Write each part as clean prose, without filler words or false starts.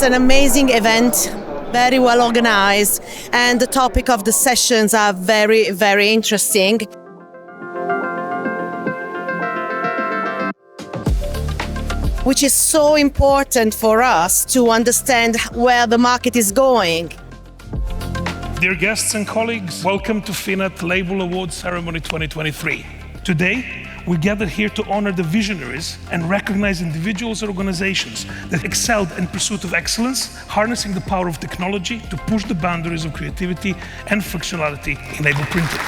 an amazing event, very well organized, and the topic of the sessions are very, very interesting. Which is so important for us to understand where the market is going. Dear guests and colleagues, welcome to FINAT Label Awards Ceremony 2023. Today, we gathered here to honor the visionaries and recognize individuals and organizations that excelled in pursuit of excellence, harnessing the power of technology to push the boundaries of creativity and functionality in label printing.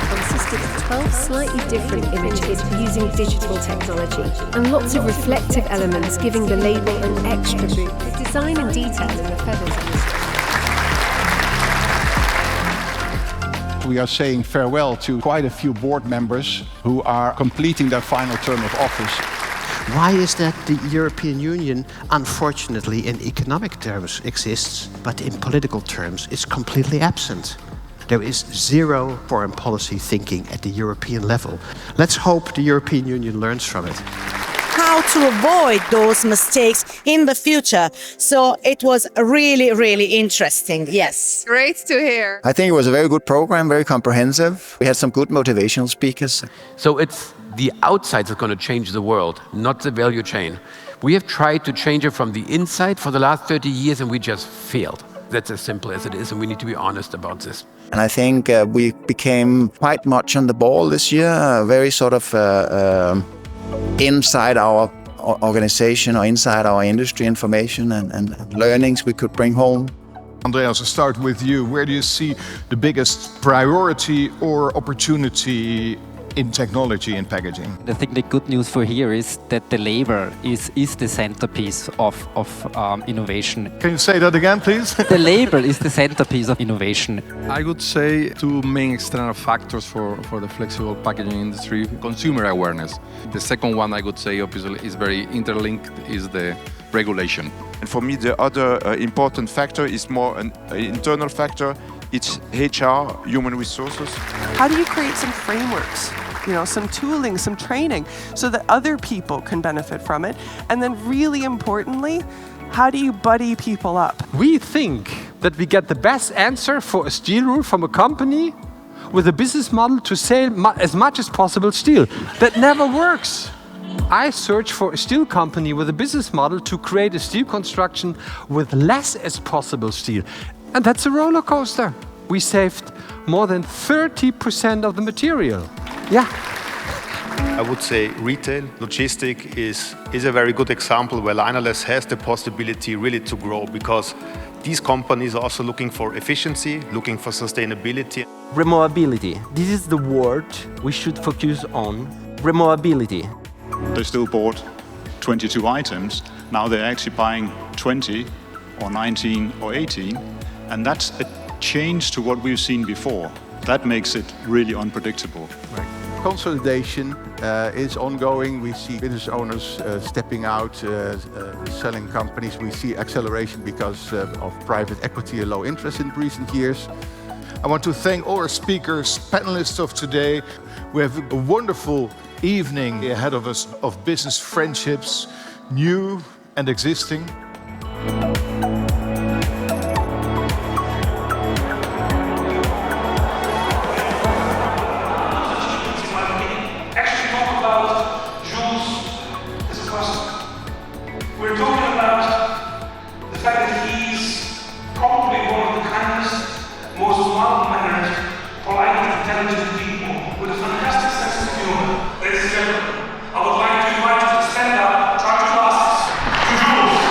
Consisted of 12 slightly different images using digital technology and lots of reflective elements giving the label an extra boost. The design and detail in the feathers on the We are saying farewell to quite a few board members who are completing their final term of office. Why is that the European Union, unfortunately, in economic terms exists, but in political terms it's completely absent? There is zero foreign policy thinking at the European level. Let's hope the European Union learns from it. How to avoid those mistakes in the future. So it was really, really interesting, yes. Great to hear. I think it was a very good program, very comprehensive. We had some good motivational speakers. So it's the outside that's going to change the world, not the value chain. We have tried to change it from the inside for the last 30 years and we just failed. That's as simple as it is, and we need to be honest about this. And I think we became quite much on the ball this year, very sort of inside our organization or inside our industry information and learnings we could bring home. Andreas, I'll start with you. Where do you see the biggest priority or opportunity in technology and packaging? I think the good news for here is that the labor is the centerpiece of innovation. Can you say that again, please? The label is the centerpiece of innovation. I would say two main external factors for the flexible packaging industry: consumer awareness. The second one, I would say, obviously, is very interlinked, is the regulation. And for me, the other important factor is more an internal factor. It's HR, human resources. How do you create some frameworks, some tooling, some training, so that other people can benefit from it? And then really importantly, how do you buddy people up? We think that we get the best answer for a steel rule from a company with a business model to sell as much as possible steel. That never works. I search for a steel company with a business model to create a steel construction with less as possible steel. And that's a roller coaster. We saved more than 30% of the material. Yeah. I would say retail, logistic is a very good example where Linerless has the possibility really to grow, because these companies are also looking for efficiency, looking for sustainability. Removability. This is the word we should focus on. Removability. They still bought 22 items. Now they're actually buying 20 or 19 or 18. And that's a change to what we've seen before. That makes it really unpredictable. Right. Consolidation is ongoing. We see business owners stepping out, selling companies. We see acceleration because of private equity and low interest in recent years. I want to thank all our speakers, panelists of today. We have a wonderful evening ahead of us of business friendships, new and existing. We're talking about the fact that he's probably one of the kindest, most mild-mannered, polite, intelligent people with a fantastic sense of humor. Ladies and gentlemen, I would like to invite you to stand up, try to glasses, to Jules.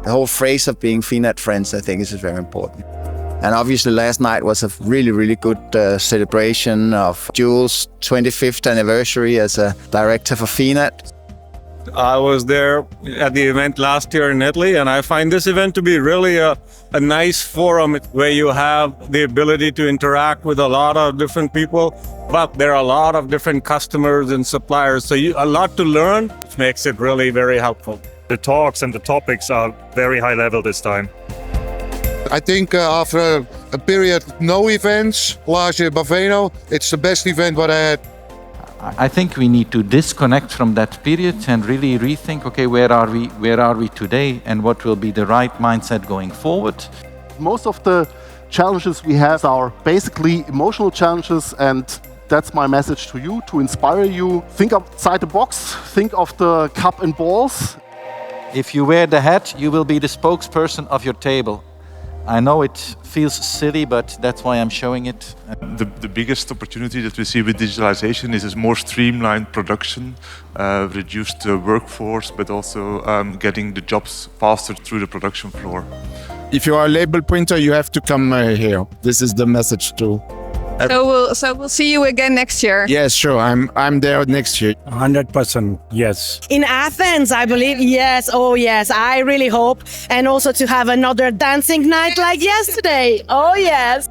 The whole phrase of being FINAT friends, I think, is very important. And obviously last night was a really, really good celebration of Jules' 25th anniversary as a director for FINAT. I was there at the event last year in Italy, and I find this event to be really a nice forum where you have the ability to interact with a lot of different people, but there are a lot of different customers and suppliers, so a lot to learn, which makes it really very helpful. The talks and the topics are very high level this time. I think after a period no events, last year Baveno, it's the best event what I had. I think we need to disconnect from that period and really rethink, okay, where are we today and what will be the right mindset going forward. Most of the challenges we have are basically emotional challenges, and that's my message to you, to inspire you. Think outside the box, think of the cup and balls. If you wear the hat, you will be the spokesperson of your table. I know it feels silly, but that's why I'm showing it. The biggest opportunity that we see with digitalization is more streamlined production, reduced workforce, but also getting the jobs faster through the production floor. If you are a label printer, you have to come here. This is the message too. So we'll see you again next year. Yes, sure. I'm there next year. 100%, yes. In Athens, I believe. Yes, oh yes, I really hope. And also to have another dancing night like yesterday. Oh yes.